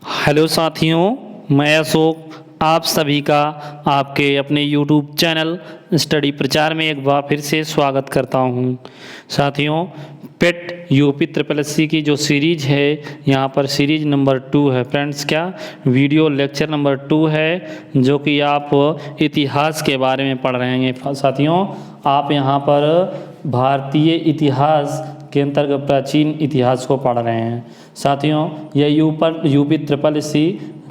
Hello साथियों, मैं अशोक आप सभी का आपके अपने YouTube चैनल स्टडी प्रचार में एक बार फिर से स्वागत करता हूं। साथियों, पेट यूपी ट्रिपल एससी की जो सीरीज है यहाँ पर सीरीज नंबर 2 है फ्रेंड्स। क्या वीडियो लेक्चर नंबर 2 है जो कि आप इतिहास के बारे में पढ़ रहे हैं। साथियों, आप यहाँ पर भारतीय इतिहास के अंतर्गत प्राचीन इतिहास को पढ़ रहे हैं। साथियों, यह यूपी ट्रिपल एससी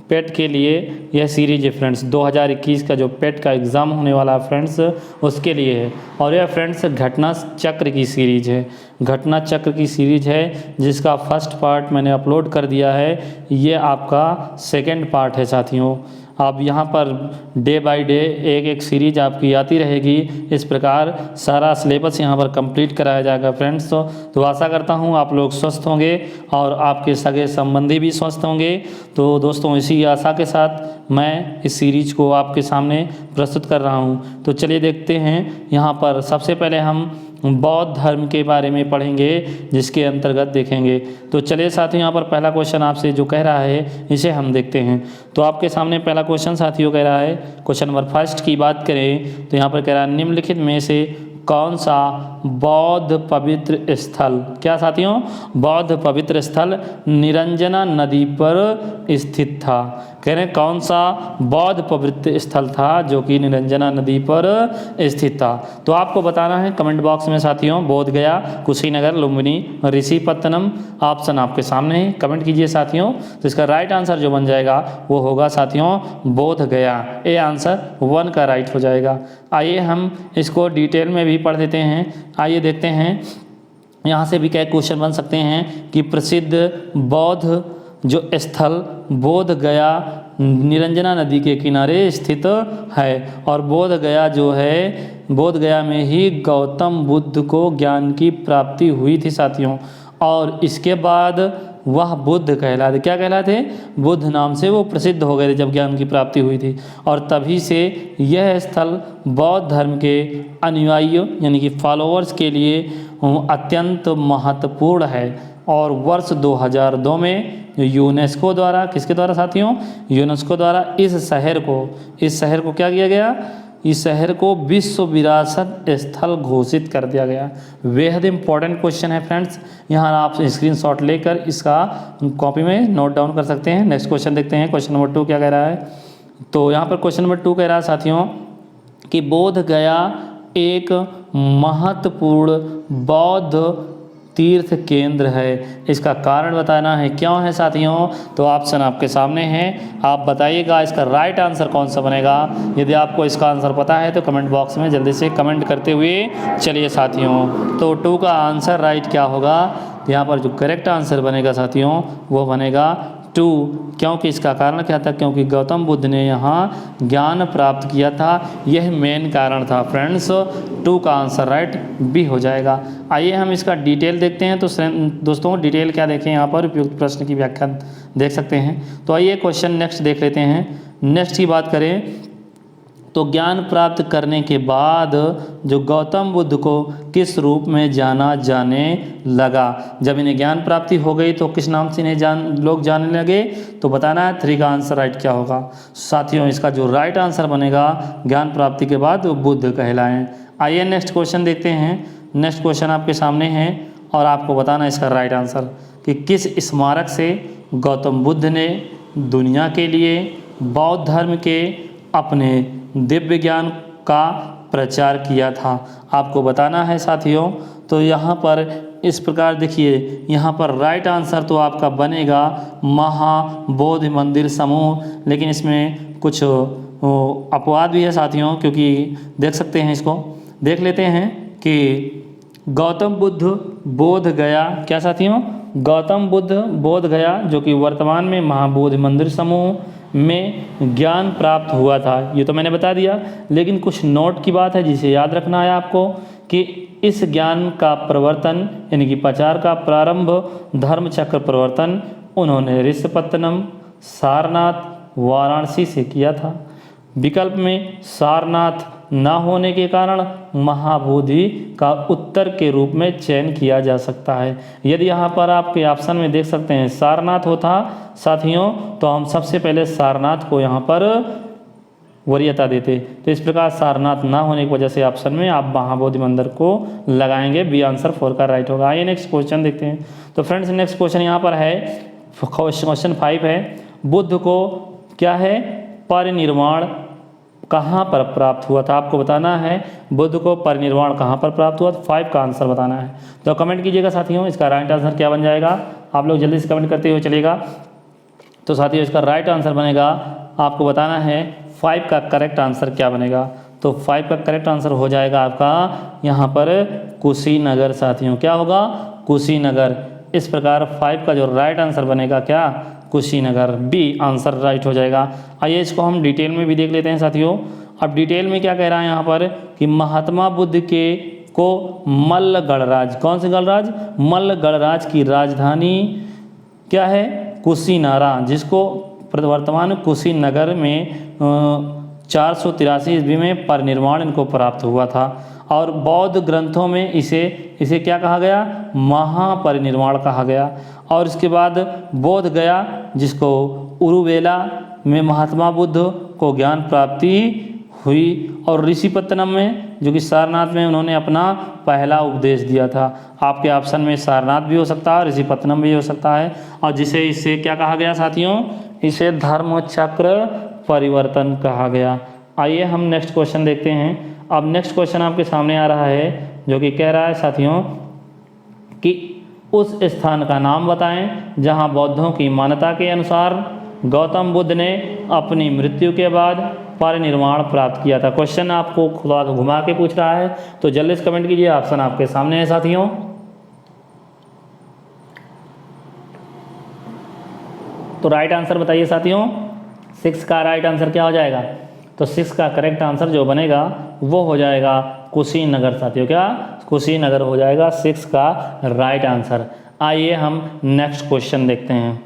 पेट के लिए यह सीरीज है फ्रेंड्स। 2021 का जो पेट का एग्ज़ाम होने वाला है फ्रेंड्स, उसके लिए है। और यह फ्रेंड्स घटना चक्र की सीरीज है। घटना चक्र की सीरीज है जिसका फर्स्ट पार्ट मैंने अपलोड कर दिया है। ये आपका सेकंड पार्ट है साथियों। आप यहाँ पर डे बाय डे एक एक सीरीज आपकी आती रहेगी। इस प्रकार सारा सिलेबस यहाँ पर कंप्लीट कराया जाएगा फ्रेंड्स। तो आशा करता हूँ आप लोग स्वस्थ होंगे और आपके सगे संबंधी भी स्वस्थ होंगे। तो दोस्तों, इसी आशा के साथ मैं इस सीरीज को आपके सामने प्रस्तुत कर रहा हूँ। तो चलिए देखते हैं। यहाँ पर सबसे पहले हम बौद्ध धर्म के बारे में पढ़ेंगे, जिसके अंतर्गत देखेंगे। तो चलिए साथियों, यहाँ पर पहला क्वेश्चन आपसे जो कह रहा है इसे हम देखते हैं। तो आपके सामने पहला क्वेश्चन साथियों कह रहा है, क्वेश्चन नंबर फर्स्ट की बात करें तो यहाँ पर कह रहा है निम्नलिखित में से कौन सा बौद्ध पवित्र स्थल, क्या साथियों, बौद्ध पवित्र स्थल निरंजना नदी पर स्थित था। कह रहे हैं कौन सा बौद्ध पवित्र स्थल था जो कि निरंजना नदी पर स्थित था। तो आपको बताना है कमेंट बॉक्स में साथियों। बोध गया, कुशीनगर, लुम्बिनी, ऋषिपत्तनम ऑप्शन आपके सामने है, कमेंट कीजिए साथियों। तो इसका राइट आंसर जो बन जाएगा वो होगा साथियों बोध गया। ए आंसर 1 का राइट हो जाएगा। आइए हम इसको डिटेल में भी पढ़ देते हैं। आइए देखते हैं, यहाँ से भी क्या क्वेश्चन बन सकते हैं कि प्रसिद्ध बौद्ध जो स्थल बोध गया निरंजना नदी के किनारे स्थित है। और बोध गया जो है, बोध गया में ही गौतम बुद्ध को ज्ञान की प्राप्ति हुई थी साथियों। और इसके बाद वह बुद्ध कहलाते, क्या कहलाते, बुद्ध नाम से वो प्रसिद्ध हो गए थे जब ज्ञान की प्राप्ति हुई थी। और तभी से यह स्थल बौद्ध धर्म के अनुयायियों यानी कि फॉलोअर्स के लिए अत्यंत महत्वपूर्ण है। और वर्ष 2002 में यूनेस्को द्वारा, किसके द्वारा साथियों, यूनेस्को द्वारा इस शहर को क्या किया गया, इस शहर को विश्व विरासत स्थल घोषित कर दिया गया। बेहद इंपॉर्टेंट क्वेश्चन है फ्रेंड्स। यहाँ आप स्क्रीनशॉट लेकर इसका कॉपी में नोट डाउन कर सकते हैं। नेक्स्ट क्वेश्चन देखते हैं, क्वेश्चन नंबर 2 क्या कह रहा है। तो यहाँ पर क्वेश्चन नंबर 2 कह रहा है साथियों कि बोध गया एक महत्वपूर्ण बौद्ध तीर्थ केंद्र है। इसका कारण बताना है, क्यों है साथियों। तो ऑप्शन आपके सामने है, आप बताइएगा इसका राइट आंसर कौन सा बनेगा। यदि आपको इसका आंसर पता है तो कमेंट बॉक्स में जल्दी से कमेंट करते हुए चलिए साथियों। तो 2 का आंसर राइट क्या होगा, यहाँ पर जो करेक्ट आंसर बनेगा साथियों वो बनेगा 2। क्योंकि इसका कारण क्या था, क्योंकि गौतम बुद्ध ने यहाँ ज्ञान प्राप्त किया था, यह मेन कारण था फ्रेंड्स। 2 का आंसर राइट बी हो जाएगा। आइए हम इसका डिटेल देखते हैं। तो दोस्तों डिटेल क्या देखें, यहाँ पर उपयुक्त प्रश्न की व्याख्या देख सकते हैं। तो आइए क्वेश्चन नेक्स्ट देख लेते हैं। नेक्स्ट की बात करें तो ज्ञान प्राप्त करने के बाद जो गौतम बुद्ध को किस रूप में जाना जाने लगा। जब इन्हें ज्ञान प्राप्ति हो गई तो किस नाम से इन्हें लोग जानने लगे। तो बताना है 3 का आंसर राइट क्या होगा साथियों। इसका जो राइट आंसर बनेगा ज्ञान प्राप्ति के बाद वो बुद्ध कहलाएं। आइए नेक्स्ट क्वेश्चन देखते हैं। नेक्स्ट क्वेश्चन आपके सामने है और आपको बताना इसका राइट आंसर कि किस स्मारक से गौतम बुद्ध ने दुनिया के लिए बौद्ध धर्म के अपने दिव्य ज्ञान का प्रचार किया था। आपको बताना है साथियों। तो यहाँ पर इस प्रकार देखिए, यहाँ पर राइट आंसर तो आपका बनेगा महाबोधि मंदिर समूह। लेकिन इसमें कुछ अपवाद भी है साथियों, क्योंकि देख सकते हैं, इसको देख लेते हैं कि गौतम बुद्ध बोध गया, क्या साथियों, गौतम बुद्ध बोध गया जो कि वर्तमान में महाबोधि मंदिर समूह में ज्ञान प्राप्त हुआ था, ये तो मैंने बता दिया। लेकिन कुछ नोट की बात है जिसे याद रखना है आपको कि इस ज्ञान का प्रवर्तन यानी कि प्रचार का प्रारंभ धर्म चक्र प्रवर्तन उन्होंने ऋषिपत्तनम, सारनाथ, वाराणसी से किया था। विकल्प में सारनाथ न होने के कारण महाबोधि का उत्तर के रूप में चयन किया जा सकता है। यदि यहाँ पर आपके ऑप्शन में देख सकते हैं सारनाथ होता साथियों, तो हम सबसे पहले सारनाथ को यहाँ पर वरीयता देते। तो इस प्रकार सारनाथ ना होने की वजह से ऑप्शन में आप महाबोधि मंदिर को लगाएंगे। बी आंसर 4 का राइट होगा। आइए नेक्स्ट क्वेश्चन देखते हैं। तो फ्रेंड्स नेक्स्ट क्वेश्चन यहाँ पर है, क्वेश्चन 5 है, बुद्ध को क्या है परिनिर्वाण कहाँ पर प्राप्त हुआ था? आपको बताना है बुद्ध को परिनिर्वाण कहाँ पर प्राप्त हुआ। 5 का आंसर बताना है। तो कमेंट कीजिएगा साथियों, इसका राइट आंसर क्या बन जाएगा। आप लोग जल्दी से कमेंट करते हुए चलिएगा। तो साथियों इसका राइट आंसर बनेगा, आपको बताना है 5 का करेक्ट आंसर क्या बनेगा। तो 5 का करेक्ट आंसर हो जाएगा आपका यहाँ पर कुशीनगर साथियों। क्या होगा? कुशीनगर। इस प्रकार 5 का जो राइट आंसर बनेगा क्या? कुशीनगर। बी आंसर राइट हो जाएगा। आइए इसको हम डिटेल में भी देख लेते हैं साथियों। अब डिटेल में क्या कह रहा है यहाँ पर कि महात्मा बुद्ध के को मल्ल गणराज, कौन से गणराज? मल्ल गणराज की राजधानी क्या है? कुशीनारा, जिसको वर्तमान कुशीनगर में 483 ईस्वी में परिनिर्वाण इनको प्राप्त हुआ था। और बौद्ध ग्रंथों में इसे क्या कहा गया? महापरिनिर्वाण कहा गया। और इसके बाद बोध गया, जिसको उरुवेला में महात्मा बुद्ध को ज्ञान प्राप्ति हुई। और ऋषिपत्तनम में जो कि सारनाथ में उन्होंने अपना पहला उपदेश दिया था। आपके ऑप्शन में सारनाथ भी हो सकता है, ऋषिपत्तनम भी हो सकता है। और जिसे इससे क्या कहा गया साथियों? इसे धर्मचक्र परिवर्तन कहा गया। आइए हम नेक्स्ट क्वेश्चन देखते हैं। अब नेक्स्ट क्वेश्चन आपके सामने आ रहा है, जो कि कह रहा है साथियों कि उस स्थान का नाम बताएं जहां बौद्धों की मान्यता के अनुसार गौतम बुद्ध ने अपनी मृत्यु के बाद परिनिर्वाण प्राप्त किया था। क्वेश्चन आपको थोड़ा घुमा के पूछ रहा है, तो जल्दी से कमेंट कीजिए। ऑप्शन आपके सामने है साथियों। तो राइट आंसर बताइए साथियों। 6 का राइट आंसर क्या हो जाएगा? तो 6 का करेक्ट आंसर जो बनेगा वो हो जाएगा कुशीनगर साथियों। क्या? कुशीनगर हो जाएगा 6 का राइट आंसर। आइए हम नेक्स्ट क्वेश्चन देखते हैं।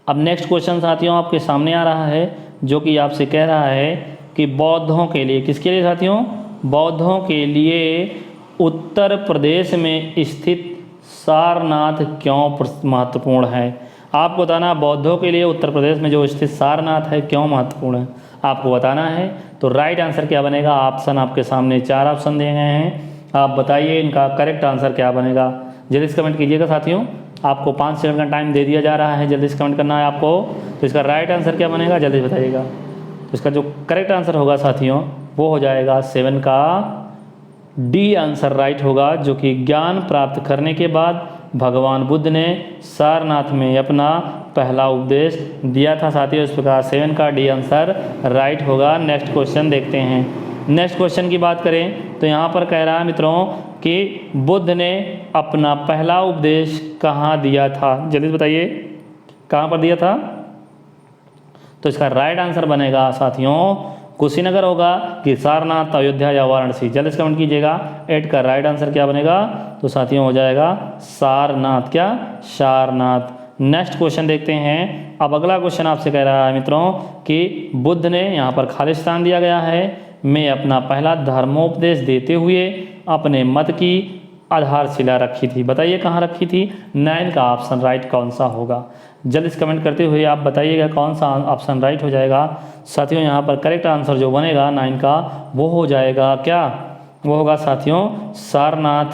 अब नेक्स्ट क्वेश्चन साथियों आपके सामने आ रहा है, जो कि आपसे कह रहा है कि बौद्धों के लिए, किसके लिए साथियों? बौद्धों के लिए उत्तर प्रदेश में स्थित सारनाथ क्यों महत्वपूर्ण है? आपको बताना बौद्धों के लिए उत्तर प्रदेश में जो स्थित सारनाथ है क्यों महत्वपूर्ण है, आपको बताना है। तो राइट आंसर क्या बनेगा? ऑप्शन आपके सामने 4 ऑप्शन दिए गए हैं। आप बताइए इनका करेक्ट आंसर क्या बनेगा। जल्दी से कमेंट कीजिएगा साथियों। आपको 5 सेकंड का टाइम दे दिया जा रहा है, जल्दी से कमेंट करना है आपको। तो इसका राइट आंसर क्या बनेगा जल्दी बताइएगा। तो इसका जो करेक्ट आंसर होगा साथियों वो हो जाएगा 7 का डी आंसर राइट होगा, जो कि ज्ञान प्राप्त करने के बाद भगवान बुद्ध ने सारनाथ में अपना पहला उपदेश दिया था साथियों। इस प्रकार 7 का डी आंसर राइट होगा। नेक्स्ट क्वेश्चन देखते हैं। नेक्स्ट क्वेश्चन की बात करें तो यहाँ पर कह रहा है मित्रों कि बुद्ध ने अपना पहला उपदेश कहाँ दिया था? जल्दी बताइए कहाँ पर दिया था। तो इसका राइट आंसर बनेगा साथियों कुशीनगर होगा कि सारनाथ, अयोध्या या वाराणसी। जल्दी से कमेंट कीजिएगा 8 का राइट आंसर क्या बनेगा। तो साथियों हो जाएगा सारनाथ। क्या? सारनाथ। नेक्स्ट क्वेश्चन देखते हैं। अब अगला क्वेश्चन आपसे कह रहा है मित्रों कि बुद्ध ने यहाँ पर खालिस्तान दिया गया है में अपना पहला धर्मोपदेश देते हुए अपने मत की आधारशिला रखी थी। बताइए कहाँ रखी थी? 9 का ऑप्शन राइट कौन सा होगा? जल्दी से कमेंट करते हुए आप बताइएगा कौन सा ऑप्शन राइट हो जाएगा। साथियों यहाँ पर करेक्ट आंसर जो बनेगा 9 का वो हो जाएगा क्या? वो होगा साथियों सारनाथ।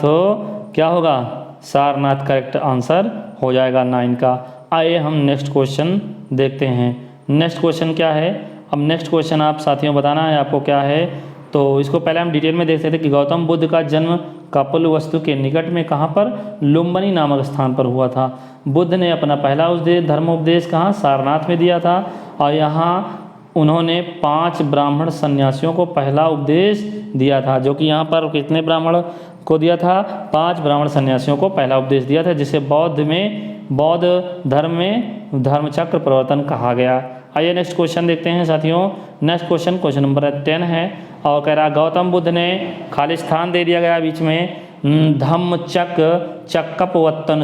क्या होगा? सारनाथ करेक्ट आंसर हो जाएगा 9 का। आइए हम नेक्स्ट क्वेश्चन देखते हैं। नेक्स्ट क्वेश्चन क्या है? अब नेक्स्ट क्वेश्चन आप साथियों बताना है आपको क्या है। तो इसको पहले हम डिटेल में देख सकते थे कि गौतम बुद्ध का जन्म कपिलवस्तु के निकट में कहाँ पर? लुम्बिनी नामक स्थान पर हुआ था। बुद्ध ने अपना पहला धर्मोपदेश कहाँ? सारनाथ में दिया था। और यहाँ उन्होंने 5 ब्राह्मण सन्यासियों को पहला उपदेश दिया था, जो कि यहाँ पर कितने ब्राह्मण को दिया था? 5 ब्राह्मण सन्यासियों को पहला उपदेश दिया था, जिसे बौद्ध धर्म में धर्मचक्र परिवर्तन कहा गया। आइए नेक्स्ट क्वेश्चन देखते हैं साथियों। नेक्स्ट क्वेश्चन नंबर 10 है और कह रहा गौतम बुद्ध ने खालिस्तान दे दिया गया बीच में धम्मचक्र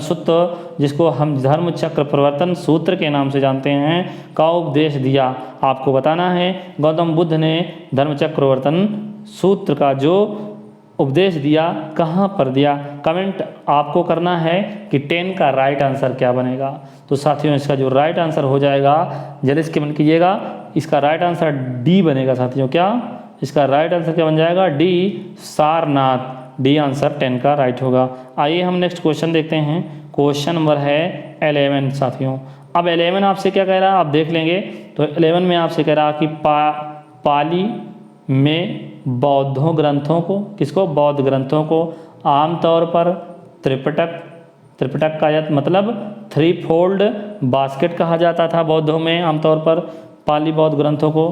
सूत्र, जिसको हम धर्मचक्र परिवर्तन सूत्र के नाम से जानते हैं, का उपदेश दिया। आपको बताना है गौतम बुद्ध ने धर्मचक्र परिवर्तन सूत्र का जो उपदेश दिया कहाँ पर दिया। कमेंट आपको करना है कि 10 का राइट आंसर क्या बनेगा। तो साथियों इसका जो राइट आंसर हो जाएगा, जल्दी से कमेंट कीजिएगा, इसका राइट आंसर डी बनेगा साथियों। क्या इसका राइट आंसर क्या बन जाएगा? डी, सारनाथ। डी आंसर 10 का राइट होगा। आइए हम नेक्स्ट क्वेश्चन देखते हैं। क्वेश्चन नंबर है 11 साथियों। अब 11 आपसे क्या कह रहा है आप देख लेंगे। तो 11 में आपसे कह रहा कि पाली में बौद्धों ग्रंथों को, किसको? बौद्ध ग्रंथों को आमतौर पर त्रिपिटक का मतलब 3 फोल्ड बास्केट कहा जाता था बौद्धों में आमतौर पर पाली बौद्ध ग्रंथों को।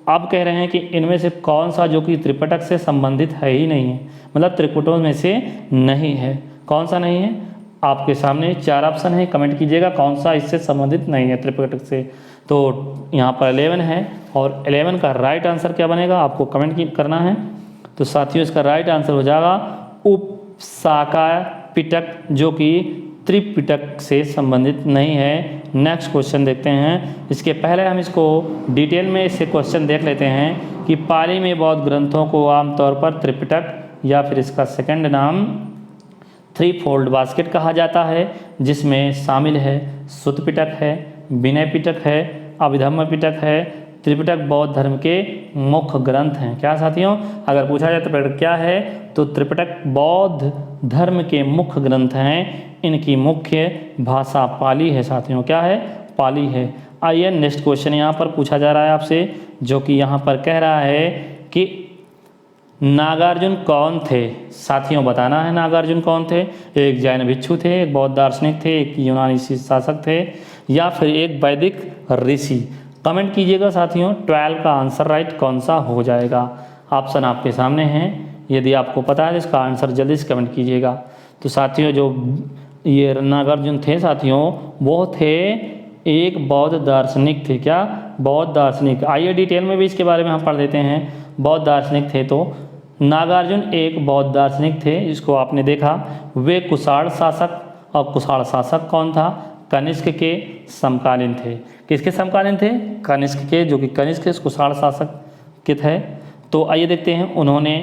अब कह रहे हैं कि इनमें से कौन सा जो कि त्रिपिटक से संबंधित है ही नहीं है, मतलब त्रिपुटों में से नहीं है। कौन सा नहीं है? आपके सामने 4 ऑप्शन है, कमेंट कीजिएगा कौन सा इससे संबंधित नहीं है त्रिपिटक से। तो यहाँ पर 11 है और 11 का राइट आंसर क्या बनेगा आपको कमेंट करना है। तो साथियों इसका राइट आंसर हो जाएगा उपसाका पिटक, जो कि त्रिपिटक से संबंधित नहीं है। नेक्स्ट क्वेश्चन देखते हैं। इसके पहले हम इसको डिटेल में इससे क्वेश्चन देख लेते हैं कि पाली में बौद्ध ग्रंथों को आमतौर पर त्रिपिटक या फिर इसका सेकंड नाम 3 फोल्ड बास्केट कहा जाता है, जिसमें शामिल है सुत्त पिटक है, विनय पिटक है, अभिधम्म पिटक है। त्रिपिटक बौद्ध धर्म के मुख्य ग्रंथ हैं। क्या साथियों? अगर पूछा जाए त्रिपिटक क्या है तो त्रिपिटक बौद्ध धर्म के मुख्य ग्रंथ हैं। इनकी मुख्य भाषा पाली है साथियों। क्या है? पाली है। आइए नेक्स्ट क्वेश्चन यहाँ पर पूछा जा रहा है आपसे, जो कि यहाँ पर कह रहा है कि नागार्जुन कौन थे? साथियों बताना है नागार्जुन कौन थे। एक जैन भिक्षु थे, एक बौद्ध दार्शनिक थे, एक यूनानी शासक थे, या फिर एक वैदिक ऋषि। कमेंट कीजिएगा साथियों 12 का आंसर राइट कौन सा हो जाएगा। ऑप्शन आपके सामने हैं, यदि आपको पता है तो इसका आंसर जल्दी से कमेंट कीजिएगा। तो साथियों जो ये नागार्जुन थे साथियों, वो थे एक बौद्ध दार्शनिक थे। क्या? बौद्ध दार्शनिक। आइए डिटेल में भी इसके बारे में हम पढ़ लेते हैं। बौद्ध दार्शनिक थे तो नागार्जुन एक बौद्ध दार्शनिक थे, जिसको आपने देखा। वे कुषाण शासक, और कुषाण शासक कौन था? कनिष्क के समकालीन थे। किसके समकालीन थे? कनिष्क के, जो कि कनिष्क कुषाण शासक के थे। तो आइए देखते हैं। उन्होंने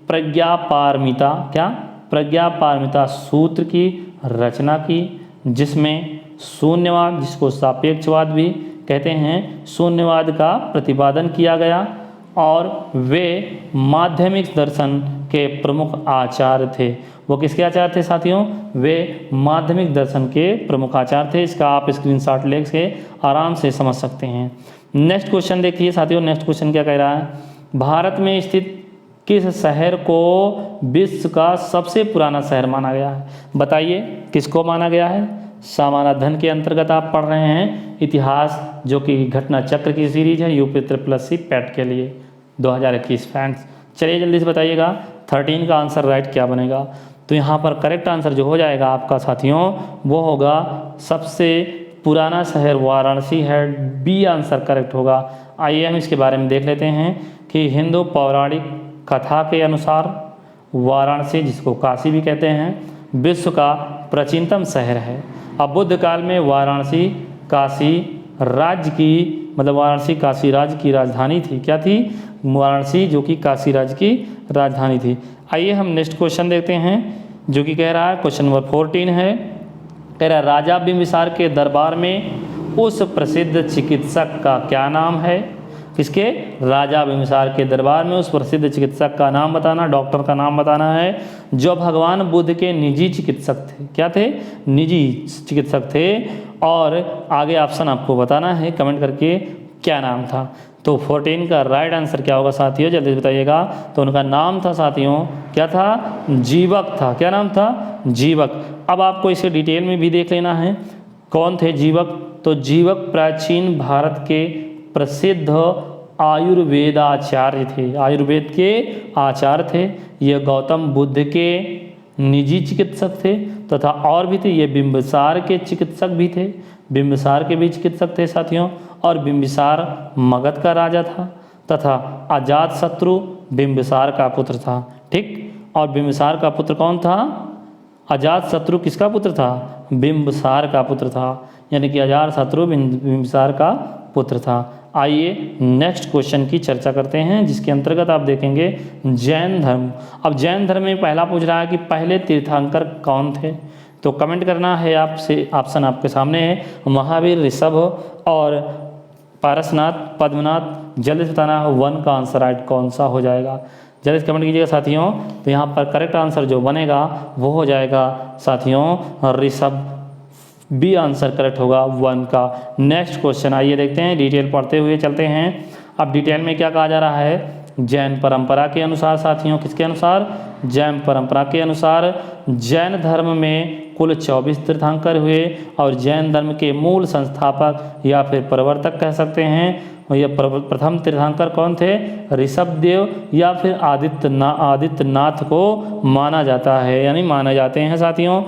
प्रज्ञापारमिता, क्या? प्रज्ञापारमिता सूत्र की रचना की, जिसमें शून्यवाद, जिसको सापेक्षवाद भी कहते हैं, शून्यवाद का प्रतिपादन किया गया। और वे माध्यमिक दर्शन के प्रमुख आचार्य थे। वो किसके आचार्य थे साथियों? वे माध्यमिक दर्शन के प्रमुख आचार्य थे। इसका आप स्क्रीनशॉट ले के आराम से समझ सकते हैं। नेक्स्ट क्वेश्चन देखिए साथियों। नेक्स्ट क्वेश्चन क्या कह रहा है? भारत में स्थित किस शहर को विश्व का सबसे पुराना शहर माना गया है? बताइए किसको माना गया है? समानाधन के अंतर्गत आप पढ़ रहे हैं इतिहास, जो कि घटना चक्र की सीरीज है यूपी ट्रिपल पैट के लिए 2021 फ्रेंड्स। चलिए जल्दी से बताइएगा 13 का आंसर राइट क्या बनेगा। तो यहाँ पर करेक्ट आंसर जो हो जाएगा आपका साथियों, वो होगा सबसे पुराना शहर वाराणसी है। बी आंसर करेक्ट होगा। आइए हम इसके बारे में देख लेते हैं कि हिंदू पौराणिक कथा के अनुसार वाराणसी, जिसको काशी भी कहते हैं, विश्व का प्राचीनतम शहर है। अब बुद्ध काल में वाराणसी काशी राज्य की, मतलब वाराणसी काशी राज्य की राजधानी थी। क्या थी? वाराणसी जो कि काशी राज्य की राजधानी थी। आइए हम नेक्स्ट क्वेश्चन देखते हैं, जो कि कह रहा है क्वेश्चन नंबर 14 है। कह रहा है राजा बिंबिसार के दरबार में उस प्रसिद्ध चिकित्सक का क्या नाम है? किसके? राजा बिंबिसार के दरबार में उस प्रसिद्ध चिकित्सक का नाम बताना, डॉक्टर का नाम बताना है, जो भगवान बुद्ध के निजी चिकित्सक थे। क्या थे? निजी चिकित्सक थे। और आगे ऑप्शन आपको बताना है कमेंट करके क्या नाम था। तो 14 का राइट आंसर क्या होगा साथियों, जल्दी बताइएगा। तो उनका नाम था साथियों, क्या था? जीवक था। क्या नाम था? जीवक। अब आपको इसे डिटेल में भी देख लेना है कौन थे जीवक। तो जीवक प्राचीन भारत के प्रसिद्ध आयुर्वेदाचार्य थे। आयुर्वेद के आचार्य थे। ये गौतम बुद्ध के निजी चिकित्सक थे तथा और भी थे। ये बिंबिसार के चिकित्सक भी थे। बिंबिसार के भी चिकित्सक थे साथियों। और बिंबिसार मगध का राजा था तथा अजातशत्रु बिंबिसार का पुत्र था। ठीक। और बिंबिसार का पुत्र कौन था? अजातशत्रु किसका पुत्र था? बिंबिसार का पुत्र था। यानी कि अजातशत्रु बिंबिसार का पुत्र था। आइए नेक्स्ट क्वेश्चन की चर्चा करते हैं, जिसके अंतर्गत आप देखेंगे जैन धर्म। अब जैन धर्म में पहला पूछ रहा है कि पहले तीर्थंकर कौन थे, तो कमेंट करना है आपसे। ऑप्शन आपके सामने है, महावीर, ऋषभ और पारसनाथ, पद्मनाथ। जल्दी से बताना है 1 का आंसर राइट कौन सा हो जाएगा, जल्दी से कमेंट कीजिएगा साथियों। तो यहाँ पर करेक्ट आंसर जो बनेगा वो हो जाएगा साथियों ऋषभ, बी आंसर करेक्ट होगा 1 का। नेक्स्ट क्वेश्चन आइए देखते हैं, डिटेल पढ़ते हुए चलते हैं। अब डिटेल में क्या कहा जा रहा है, जैन परंपरा के अनुसार साथियों, किसके अनुसार, जैन परंपरा के अनुसार जैन धर्म में कुल 24 तीर्थंकर हुए और जैन धर्म के मूल संस्थापक या फिर प्रवर्तक कह सकते हैं। यह प्रथम तीर्थंकर कौन थे, ऋषभ देव या फिर आदित्यनाथ को माना जाता है, यानी माने जाते हैं साथियों।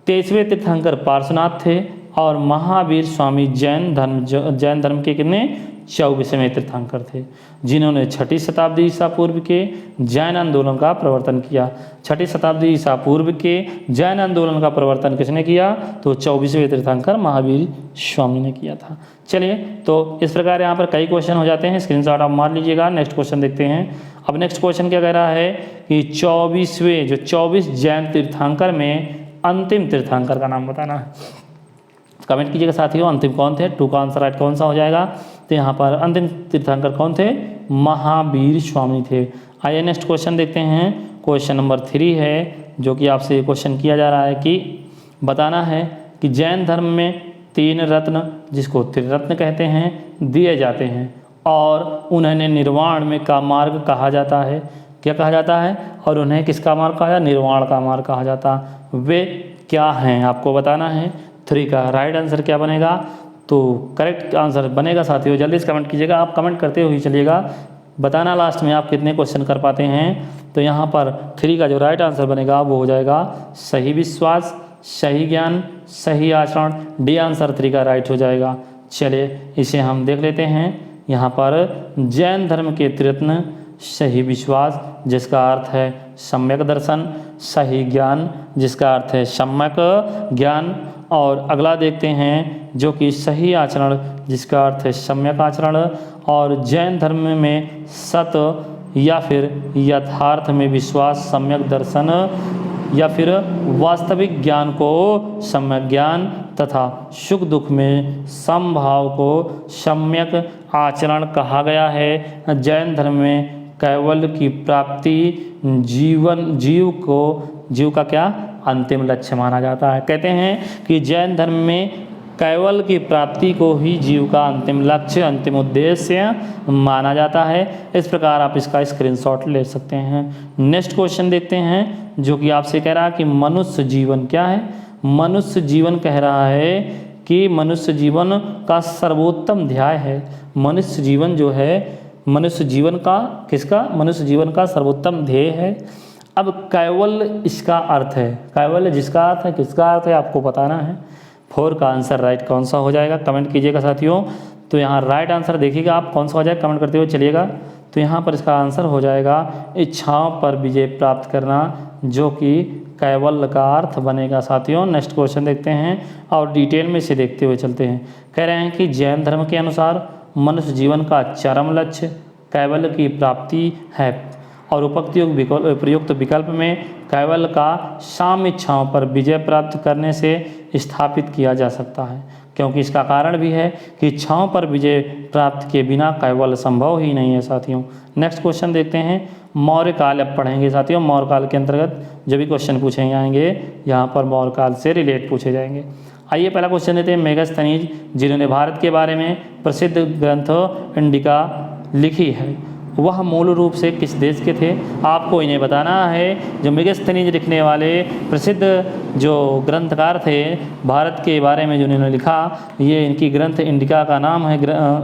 23वें तीर्थंकर पार्श्वनाथ थे और महावीर स्वामी जैन धर्म के कितने 24वें तीर्थंकर थे, जिन्होंने 6ठी शताब्दी ईसा पूर्व के जैन आंदोलन का प्रवर्तन किया। 6ठी शताब्दी ईसा पूर्व के जैन आंदोलन का प्रवर्तन किसने किया, तो 24वें तीर्थंकर महावीर स्वामी ने किया था। चलिए, तो इस प्रकार यहाँ पर कई क्वेश्चन हो जाते हैं, स्क्रीनशॉट आप मार लीजिएगा। नेक्स्ट क्वेश्चन देखते हैं। अब नेक्स्ट क्वेश्चन क्या कह रहा है कि 24 जैन तीर्थंकर में अंतिम तीर्थंकर का नाम बताना है। कमेंट कीजिएगा साथियों, अंतिम कौन थे, 2 का आंसर राइट कौन सा हो जाएगा। तो यहाँ पर अंतिम तीर्थंकर कौन थे, महावीर स्वामी थे। आइए नेक्स्ट क्वेश्चन देखते हैं। क्वेश्चन नंबर 3 है, जो कि आपसे क्वेश्चन किया जा रहा है कि बताना है कि जैन धर्म में 3 रत्न, जिसको त्रिरत्न कहते हैं, दिए जाते हैं और उन्हें निर्वाण में का मार्ग कहा जाता है। क्या कहा जाता है, और उन्हें किसका मार्ग कहा जाता है, निर्वाण का मार्ग कहा जाता है। वे क्या हैं आपको बताना है। 3 का राइट आंसर क्या बनेगा, तो करेक्ट आंसर बनेगा साथियों, जल्दी से कमेंट कीजिएगा। आप कमेंट करते हुए चलिएगा, बताना लास्ट में आप कितने क्वेश्चन कर पाते हैं। तो यहाँ पर 3 का जो राइट आंसर बनेगा वो हो जाएगा सही विश्वास, सही ज्ञान, सही आचरण। डी आंसर 3 का राइट हो जाएगा। चलिए इसे हम देख लेते हैं। यहाँ पर जैन धर्म के त्रिरत्न, सही विश्वास जिसका अर्थ है सम्यक दर्शन, सही ज्ञान जिसका अर्थ है सम्यक ज्ञान, और अगला देखते हैं जो कि सही आचरण जिसका अर्थ है सम्यक आचरण, और जैन धर्म में सत या फिर यथार्थ में विश्वास, सम्यक दर्शन या फिर वास्तविक ज्ञान को सम्यक ज्ञान, तथा सुख दुख में समभाव को सम्यक आचरण कहा गया है। जैन धर्म में कैवल्य की प्राप्ति जीव का क्या अंतिम लक्ष्य माना जाता है। कहते हैं कि जैन धर्म में कैवल्य की प्राप्ति को ही जीव का अंतिम लक्ष्य, अंतिम उद्देश्य माना जाता है। इस प्रकार आप इसका स्क्रीनशॉट ले सकते हैं। नेक्स्ट क्वेश्चन देखते हैं, जो कि आपसे कह रहा है कि मनुष्य जीवन क्या है। मनुष्य जीवन कह रहा है कि मनुष्य जीवन का सर्वोत्तम ध्याय है। मनुष्य जीवन जो है, मनुष्य जीवन का किसका, मनुष्य जीवन का सर्वोत्तम ध्येय है। अब कैवल्य इसका अर्थ है, कैवल्य जिसका अर्थ है, किसका अर्थ है आपको बताना है। 4 का आंसर राइट कौन सा हो जाएगा, कमेंट कीजिएगा साथियों। तो यहाँ राइट आंसर देखिएगा आप कौन सा हो जाएगा, कमेंट करते हुए चलिएगा। तो यहाँ पर इसका आंसर हो जाएगा इच्छाओं पर विजय प्राप्त करना, जो कि कैवल्य का अर्थ बनेगा साथियों। नेक्स्ट क्वेश्चन देखते हैं और डिटेल में इसे देखते हुए चलते हैं। कह रहे हैं कि जैन धर्म के अनुसार मनुष्य जीवन का चरम लक्ष्य कैवल्य की प्राप्ति है, और उपयुक्त विकल्प में कैवल्य का साम इच्छाओं पर विजय प्राप्त करने से स्थापित किया जा सकता है, क्योंकि इसका कारण भी है कि इच्छाओं पर विजय प्राप्त के बिना कैवल्य संभव ही नहीं है साथियों। नेक्स्ट क्वेश्चन देखते हैं। मौर्य काल अब पढ़ेंगे साथियों। मौर्य काल के अंतर्गत जो भी क्वेश्चन पूछे जाएंगे यहाँ पर मौर्य काल से रिलेट पूछे जाएंगे। आइए पहला क्वेश्चन देते हैं। मेगस्थनीज, जिन्होंने भारत के बारे में प्रसिद्ध ग्रंथ इंडिका लिखी है, वह मूल रूप से किस देश के थे, आपको इन्हें बताना है। जो मेगस्थनीज लिखने वाले प्रसिद्ध जो ग्रंथकार थे भारत के बारे में, जो इन्होंने लिखा, ये इनकी ग्रंथ इंडिका का नाम है,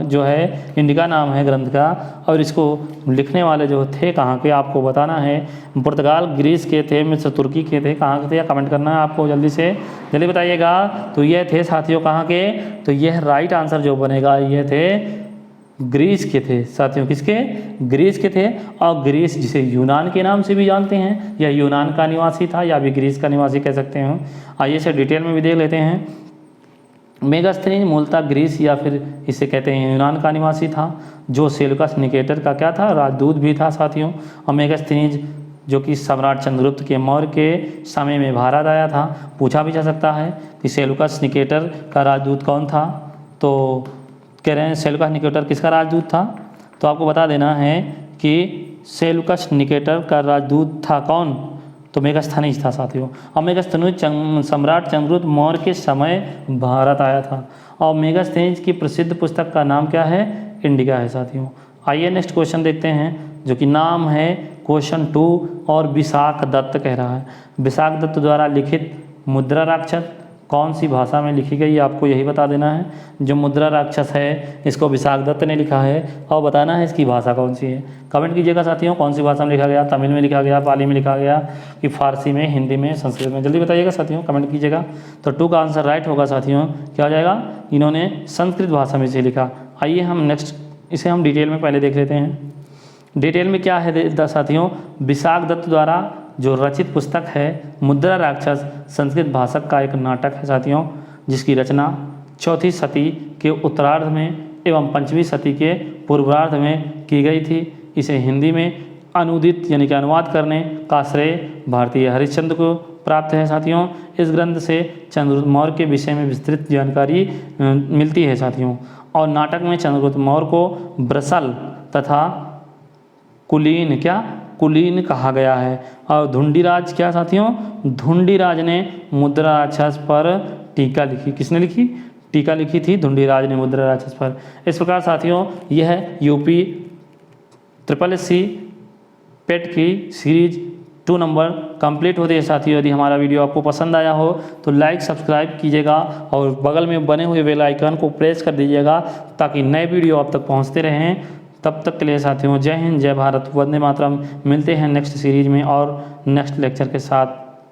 जो है इंडिका नाम है ग्रंथ का। और इसको लिखने वाले जो थे कहाँ के आपको बताना है। पुर्तगाल, ग्रीस के थे, मिस्र, तुर्की के थे, कहाँ के थे, या कमेंट करना है आपको जल्दी से, जल्दी बताइएगा। तो ये थे साथियों कहाँ के, तो यह राइट आंसर जो बनेगा, ये थे ग्रीस के थे साथियों। किसके, ग्रीस के थे। और ग्रीस जिसे यूनान के नाम से भी जानते हैं, या यूनान का निवासी था या भी ग्रीस का निवासी कह सकते हैं। आइए इसे डिटेल में भी देख लेते हैं। मेगास्थनीज मूलतः ग्रीस या फिर इसे कहते हैं यूनान का निवासी था, जो सेल्यूकस निकेटर का क्या था, राजदूत भी था साथियों। और मेगास्थनीज जो कि सम्राट चंद्रगुप्त के मौर्य के समय में भारत आया था। पूछा भी जा सकता है कि सेल्यूकस निकेटर का राजदूत कौन था, तो कह रहे हैं सेल्यूकस निकेटर किसका राजदूत था, तो आपको बता देना है कि सेल्यूकस निकेटर का राजदूत था कौन, तो मेगास्थनीज था साथियों। और मेगास्थनीज सम्राट चंद्रगुप्त मौर्य के समय भारत आया था। और मेगास्थनीज की प्रसिद्ध पुस्तक का नाम क्या है, इंडिका है साथियों। आइए नेक्स्ट क्वेश्चन देखते हैं, जो कि नाम है क्वेश्चन 2 और विशाख दत्त कह रहा है। विशाख दत्त द्वारा लिखित मुद्रा राक्षस कौन सी भाषा में लिखी गई, आपको यही बता देना है। जो मुद्रा राक्षस है इसको विशाख दत्त ने लिखा है और बताना है इसकी भाषा कौन सी है। कमेंट कीजिएगा साथियों, कौन सी भाषा में लिखा गया, तमिल में लिखा गया, पाली में लिखा गया, कि फारसी में, हिंदी में, संस्कृत में, जल्दी बताइएगा साथियों, कमेंट कीजिएगा। तो 2 का आंसर राइट होगा साथियों, क्या हो जाएगा, इन्होंने संस्कृत भाषा में इसे लिखा। आइए हम नेक्स्ट इसे हम डिटेल में पहले देख लेते हैं। डिटेल में क्या है साथियों, विशाख दत्त द्वारा जो रचित पुस्तक है मुद्रा राक्षस संस्कृत भाषा का एक नाटक है साथियों, जिसकी रचना 4वीं सदी के उत्तरार्ध में एवं 5वीं सदी के पूर्वार्ध में की गई थी। इसे हिंदी में अनुदित यानी कि अनुवाद करने का श्रेय भारतीय हरिश्चंद्र को प्राप्त है साथियों। इस ग्रंथ से चंद्रगुप्त मौर्य के विषय में विस्तृत जानकारी मिलती है साथियों। और नाटक में चंद्रगुप्त मौर्य को ब्रसल तथा कुलीन कहा गया है। और धुंडीराज क्या साथियों, धुंडीराज ने मुद्रा राक्षस पर टीका लिखी। किसने लिखी, टीका लिखी थी धुंडीराज ने मुद्रा राक्षस पर। इस प्रकार साथियों यह यूपी SSC पेट की सीरीज 2 नंबर कंप्लीट होती है साथियों। यदि हमारा वीडियो आपको पसंद आया हो तो लाइक सब्सक्राइब कीजिएगा और बगल में बने हुए बेल आइकन को प्रेस कर दीजिएगा, ताकि नए वीडियो आप तक पहुंचते रहें। तब तक के लिए साथियों जय हिंद, जय भारत, वंदे मातरम। मिलते हैं नेक्स्ट सीरीज में और नेक्स्ट लेक्चर के साथ।